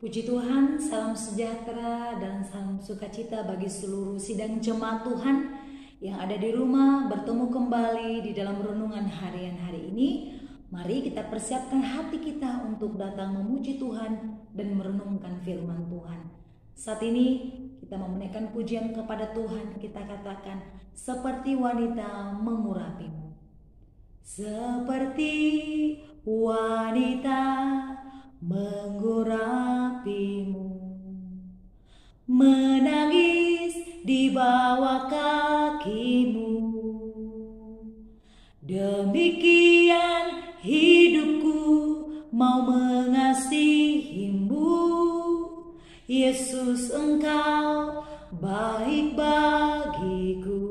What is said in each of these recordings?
Puji Tuhan, salam sejahtera dan salam sukacita bagi seluruh sidang jemaat Tuhan yang ada di rumah bertemu kembali di dalam renungan harian hari ini. Mari kita persiapkan hati kita untuk datang memuji Tuhan dan merenungkan firman Tuhan. Saat ini kita memenaikkan pujian kepada Tuhan, kita katakan seperti wanita mengurapimu. Seperti wanita mengurapimu, menangis di bawah kakimu. Demikian hidupku mau mengasihimu, Yesus, Engkau baik bagiku.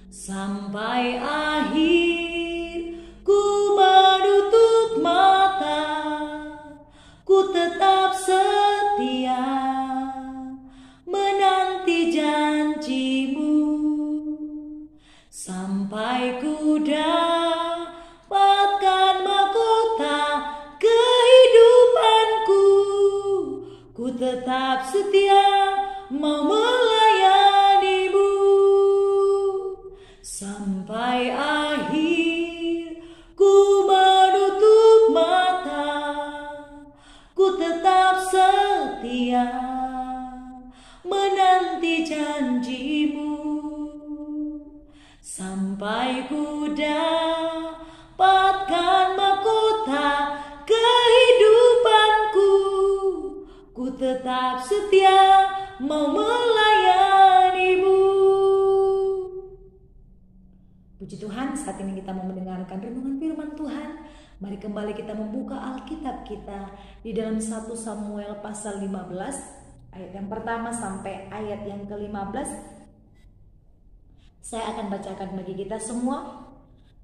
Sampai akhir ku menutup mata, ku tetap setia menanti janjimu. Sampai ku dapatkan mahkota kehidupanku, ku tetap setia mau melayanimu. Sampai akhir ku menutup mata, ku tetap setia menanti janjimu. Sampai ku dapatkan mahkota kehidupanku, ku tetap setia mau melayanimu. Puji Tuhan, saat ini kita mau mendengarkan renungan firman Tuhan. Mari kembali kita membuka Alkitab kita di dalam 1 Samuel pasal 15 ayat yang pertama sampai ayat yang ke-15. Saya akan bacakan bagi kita semua.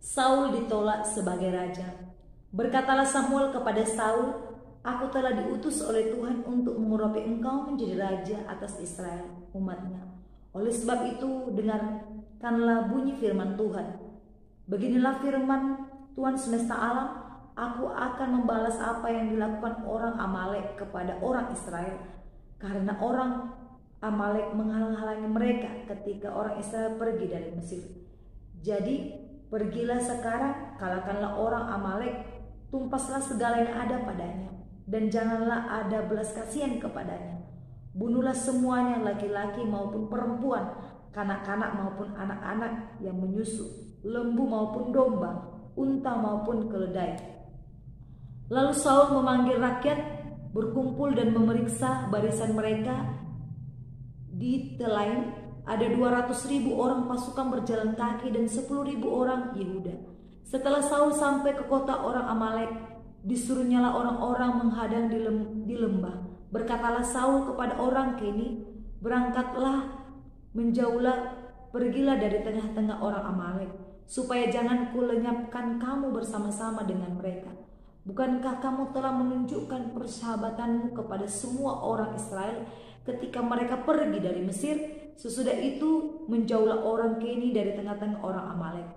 Saul ditolak sebagai raja. Berkatalah Samuel kepada Saul, "Aku telah diutus oleh Tuhan untuk mengurapi engkau menjadi raja atas Israel, umatnya. Oleh sebab itu, dengarkanlah bunyi firman Tuhan. Beginilah firman Tuhan semesta alam, aku akan membalas apa yang dilakukan orang Amalek kepada orang Israel, karena orang Amalek menghalang-halangi mereka ketika orang Israel pergi dari Mesir. Jadi pergilah sekarang, kalahkanlah orang Amalek, tumpaslah segala yang ada padanya, dan janganlah ada belas kasihan kepadanya. Bunuhlah semuanya, laki-laki maupun perempuan, kanak-kanak maupun anak-anak yang menyusu, lembu maupun domba, unta maupun keledai." Lalu Saul memanggil rakyat, berkumpul dan memeriksa barisan mereka. Di Telaim ada 200.000 orang pasukan berjalan kaki dan 10.000 orang Yehuda. Setelah Saul sampai ke kota orang Amalek, disuruhnyalah orang-orang menghadang di lembah. Berkatalah Saul kepada orang Keni, "Berangkatlah, menjauhlah, pergilah dari tengah-tengah orang Amalek, supaya jangan kulenyapkan kamu bersama-sama dengan mereka. Bukankah kamu telah menunjukkan persahabatanmu kepada semua orang Israel ketika mereka pergi dari Mesir?" Sesudah itu menjauhlah orang Keni dari tengah-tengah orang Amalek.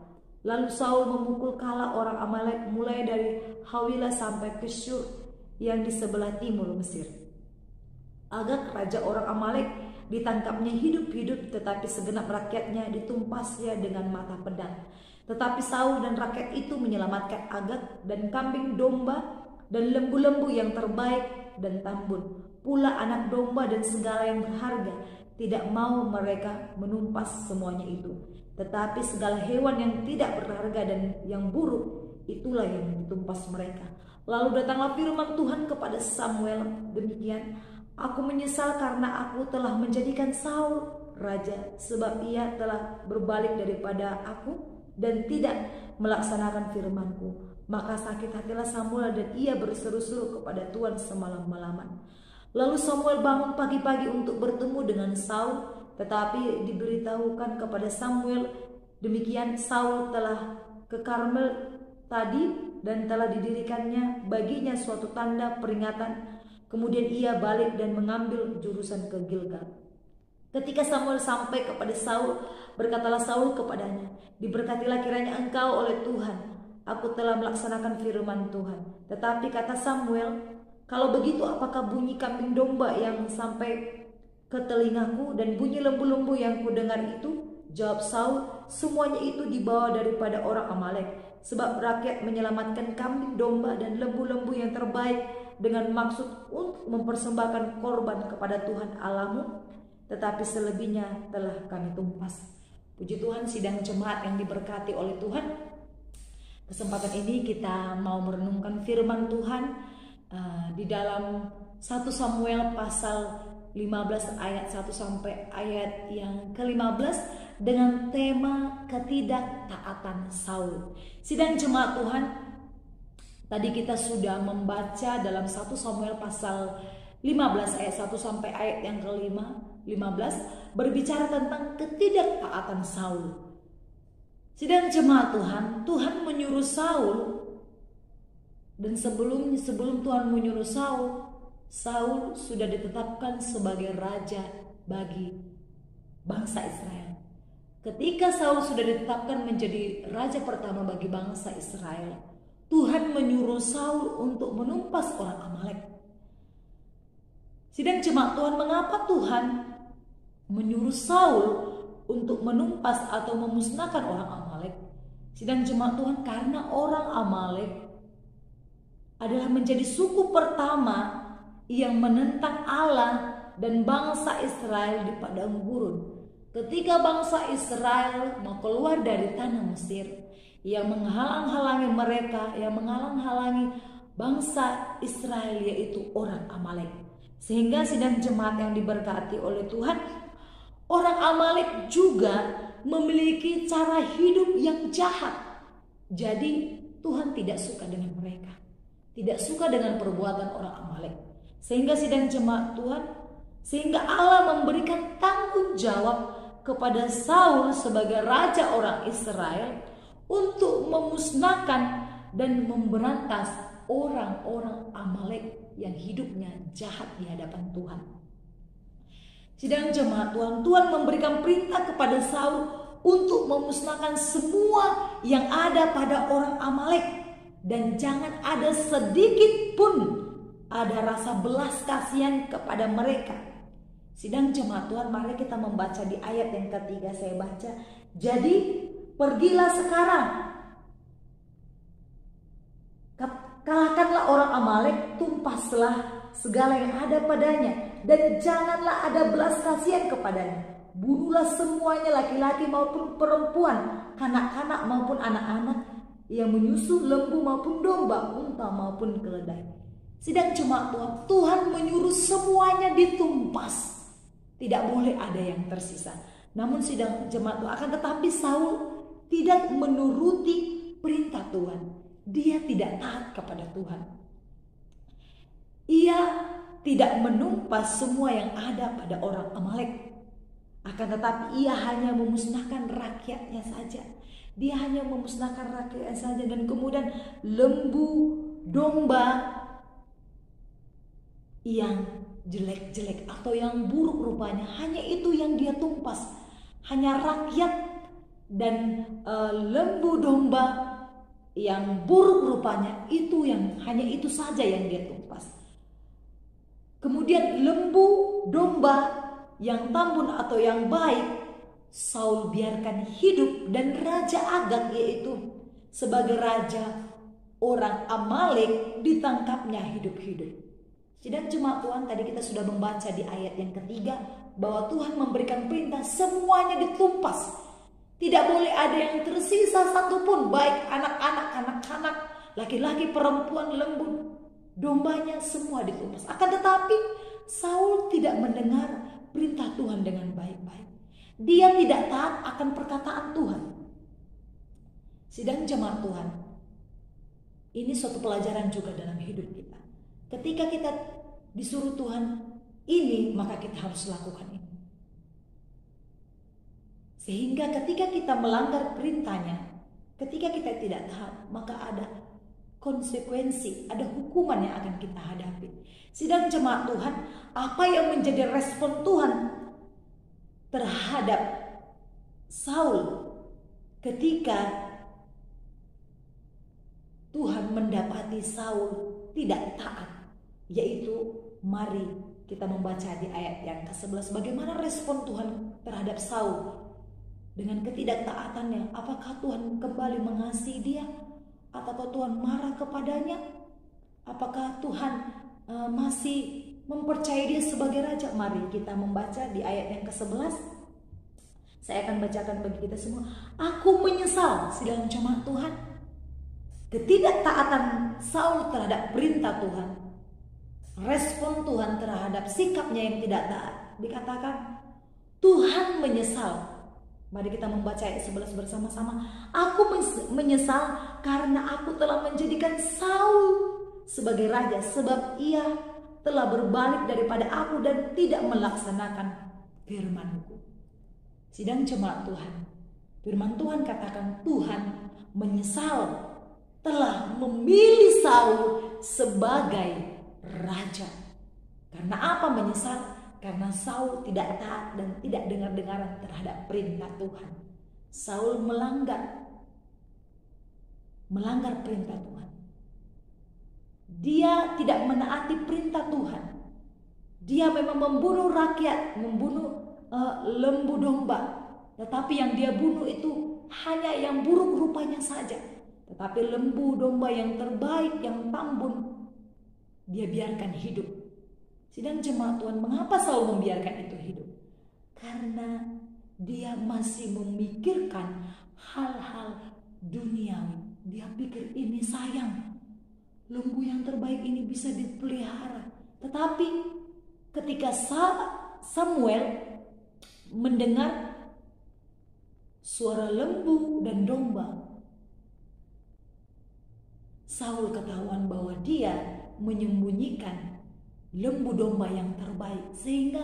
Lalu Saul memukul kala orang Amalek mulai dari Hawilah sampai ke Syur yang di sebelah timur Mesir. Agag, raja orang Amalek, ditangkapnya hidup-hidup, tetapi segenap rakyatnya ditumpasnya dengan mata pedang. Tetapi Saul dan rakyat itu menyelamatkan Agag dan kambing domba dan lembu-lembu yang terbaik dan tambun, pula anak domba dan segala yang berharga. Tidak mau mereka menumpas semuanya itu, tetapi segala hewan yang tidak berharga dan yang buruk, itulah yang ditumpas mereka. Lalu datanglah firman Tuhan kepada Samuel demikian, "Aku menyesal karena aku telah menjadikan Saul raja, sebab ia telah berbalik daripada aku dan tidak melaksanakan firman-Ku." Maka sakit hatilah Samuel dan ia berseru-seru kepada Tuhan semalam-malaman. Lalu Samuel bangun pagi-pagi untuk bertemu dengan Saul, tetapi diberitahukan kepada Samuel demikian, Saul telah ke Karmel tadi dan telah didirikannya baginya suatu tanda peringatan. Kemudian ia balik dan mengambil jurusan ke Gilgal. Ketika Samuel sampai kepada Saul, berkatalah Saul kepadanya, "Diberkatilah kiranya engkau oleh Tuhan. Aku telah melaksanakan firman Tuhan." Tetapi kata Samuel, Kalau begitu apakah bunyi kambing domba yang sampai ke telingaku dan bunyi lembu-lembu yang kudengar itu? Jawab Saul, semuanya itu dibawa daripada orang Amalek. Sebab rakyat menyelamatkan kambing domba dan lembu-lembu yang terbaik dengan maksud untuk mempersembahkan korban kepada Tuhan Allahmu. Tetapi selebihnya telah kami tumpas. Puji Tuhan, sidang jemaat yang diberkati oleh Tuhan. Kesempatan ini kita mau merenungkan firman Tuhan di dalam 1 Samuel pasal 15 ayat 1 sampai ayat yang ke-15 dengan tema ketidaktaatan Saul. Sidang jemaat Tuhan, tadi kita sudah membaca dalam 1 Samuel pasal 15 ayat 1 sampai ayat yang ke-15 berbicara tentang ketidaktaatan Saul. Sidang jemaat Tuhan, Tuhan menyuruh Saul, dan sebelum Tuhan menyuruh Saul sudah ditetapkan sebagai raja bagi bangsa Israel. Ketika Saul sudah ditetapkan menjadi raja pertama bagi bangsa Israel, Tuhan menyuruh Saul untuk menumpas orang Amalek. Sidang jemaat Tuhan, mengapa Tuhan menyuruh Saul untuk menumpas atau memusnahkan orang Amalek? Sidang jemaat Tuhan, karena orang Amalek adalah menjadi suku pertama yang menentang Allah dan bangsa Israel di padang gurun. Ketika bangsa Israel mau keluar dari tanah Mesir, yang menghalang-halangi mereka, yang menghalang-halangi bangsa Israel yaitu orang Amalek. Sehingga sidang jemaat yang diberkati oleh Tuhan, orang Amalek juga memiliki cara hidup yang jahat. Jadi Tuhan tidak suka dengan mereka, tidak suka dengan perbuatan orang Amalek. Sehingga sidang jemaat Tuhan, sehingga Allah memberikan tanggung jawab kepada Saul sebagai raja orang Israel untuk memusnahkan dan memberantas orang-orang Amalek yang hidupnya jahat di hadapan Tuhan. Sidang jemaat Tuhan, Tuhan memberikan perintah kepada Saul untuk memusnahkan semua yang ada pada orang Amalek, dan jangan ada sedikit pun ada rasa belas kasihan kepada mereka. Sidang jemaat Tuhan, mari kita membaca di ayat yang ketiga. Saya baca, jadi pergilah sekarang, kalahkanlah orang Amalek, tumpaslah segala yang ada padanya, dan janganlah ada belas kasihan kepadanya. Bunuhlah semuanya, laki-laki maupun perempuan, kanak-kanak maupun anak-anak, yang menyusu, lembu maupun domba, unta maupun keledai. Sidang jemaat Tuhan, Tuhan menyuruh semuanya ditumpas. Tidak boleh ada yang tersisa. Namun sidang jemaat Tuhan, akan tetapi Saul tidak menuruti perintah Tuhan. Dia tidak taat kepada Tuhan. Ia tidak menumpas semua yang ada pada orang Amalek. Akan tetapi ia hanya memusnahkan rakyatnya saja. Dia hanya memusnahkan rakyatnya saja, dan kemudian lembu, domba yang jelek-jelek atau yang buruk rupanya, hanya itu yang dia tumpas. Hanya rakyat dan lembu domba yang buruk rupanya, itu yang hanya itu saja yang dia tumpas. Kemudian lembu domba yang tambun atau yang baik, Saul biarkan hidup, dan Raja Agag yaitu sebagai raja orang Amalek ditangkapnya hidup-hidup. Sidang jemaat Tuhan, tadi kita sudah membaca di ayat yang ketiga bahwa Tuhan memberikan perintah semuanya ditumpas. Tidak boleh ada yang tersisa satupun, baik anak-anak, kanak-kanak, laki-laki, perempuan, lembu, dombanya semua ditumpas. Akan tetapi Saul tidak mendengar perintah Tuhan dengan baik-baik. Dia tidak taat akan perkataan Tuhan. Sidang jemaat Tuhan, ini suatu pelajaran juga dalam hidup kita. Ketika kita disuruh Tuhan ini, maka kita harus lakukan ini. Sehingga ketika kita melanggar perintahnya, ketika kita tidak taat, maka ada konsekuensi, ada hukuman yang akan kita hadapi. Sidang jemaat Tuhan, apa yang menjadi respon Tuhan terhadap Saul ketika Tuhan mendapati Saul tidak taat, yaitu mari kita membaca di ayat yang ke-11 bagaimana respon Tuhan terhadap Saul dengan ketidaktaatannya. Apakah Tuhan kembali mengasihi dia? Ataukah Tuhan marah kepadanya? Apakah Tuhan masih mempercayai dia sebagai raja? Mari kita membaca di ayat yang ke-11. Saya akan bacakan bagi kita semua. Aku menyesal, dalam jemaat Tuhan, ketidaktaatan Saul terhadap perintah Tuhan. Respon Tuhan terhadap sikapnya yang tidak taat. Dikatakan Tuhan menyesal. Mari kita membaca ayat 11 bersama-sama. Aku menyesal karena aku telah menjadikan Saul sebagai raja, sebab ia telah berbalik daripada aku dan tidak melaksanakan firman-Ku. Sidang jemaat Tuhan, firman Tuhan katakan Tuhan menyesal telah memilih Saul sebagai raja. Karena apa menyesal? Karena Saul tidak taat dan tidak dengar-dengaran terhadap perintah Tuhan. Saul melanggar perintah Tuhan. Dia tidak menaati perintah Tuhan. Dia memang membunuh rakyat, membunuh lembu domba. Tetapi yang dia bunuh itu hanya yang buruk rupanya saja. Tetapi lembu domba yang terbaik, yang tambun, dia biarkan hidup. Sidang jemaat Tuhan, mengapa Saul membiarkan itu hidup? Karena dia masih memikirkan hal-hal duniawi. Dia pikir ini sayang, lembu yang terbaik ini bisa dipelihara. Tetapi ketika Samuel mendengar suara lembu dan domba, Saul ketahuan bahwa dia menyembunyikan lembu domba yang terbaik. Sehingga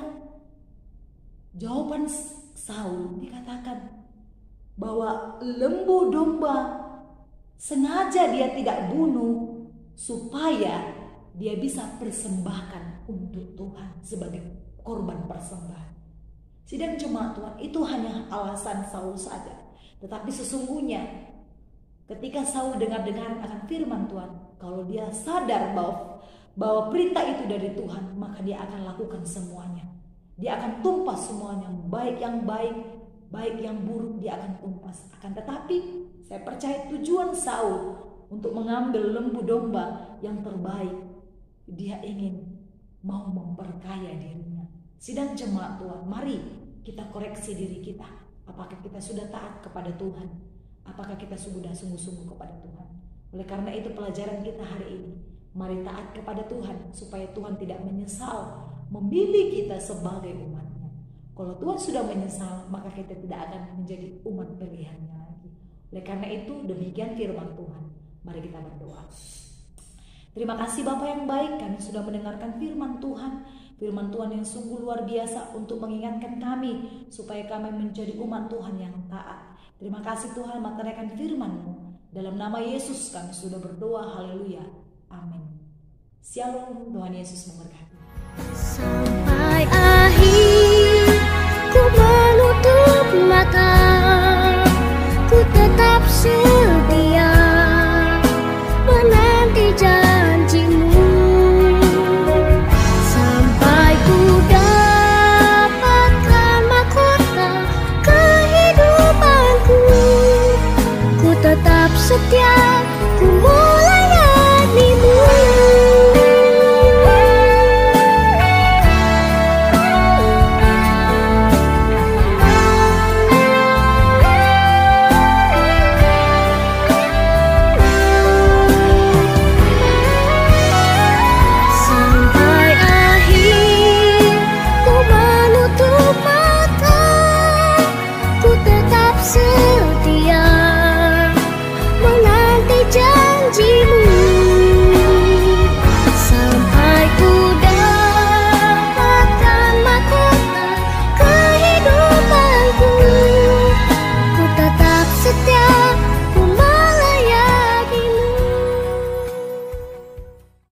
jawaban Saul dikatakan bahwa lembu domba sengaja dia tidak bunuh supaya dia bisa persembahkan untuk Tuhan sebagai korban persembahan. Sidang jemaat Tuhan, itu hanya alasan Saul saja. Tetapi sesungguhnya ketika Saul dengar-dengar akan firman Tuhan, kalau dia sadar bahwa perintah itu dari Tuhan, maka dia akan lakukan semuanya. Dia akan tumpas semuanya, baik yang baik, baik yang buruk, dia akan tumpas. Akan tetapi saya percaya tujuan Saul untuk mengambil lembu domba yang terbaik, dia ingin mau memperkaya dirinya. Sidang jemaat Tuhan, mari kita koreksi diri kita. Apakah kita sudah taat kepada Tuhan? Apakah kita sudah sungguh-sungguh kepada Tuhan? Oleh karena itu pelajaran kita hari ini, mari taat kepada Tuhan supaya Tuhan tidak menyesal memilih kita sebagai umatnya. Kalau Tuhan sudah menyesal, maka kita tidak akan menjadi umat pilihannya lagi. Oleh karena itu demikian firman Tuhan. Mari kita berdoa. Terima kasih Bapa yang baik, kami sudah mendengarkan firman Tuhan. Firman Tuhan yang sungguh luar biasa untuk mengingatkan kami supaya kami menjadi umat Tuhan yang taat. Terima kasih Tuhan, meteraikan firman-Mu. Dalam nama Yesus kami sudah berdoa, haleluya, amin. Shalom, Tuhan Yesus memberkati. Sampai akhir ku menutup mata, ku tetap setia menanti janji-Mu, sampai ku dapatkan mahkota kehidupanku. Ku tetap setia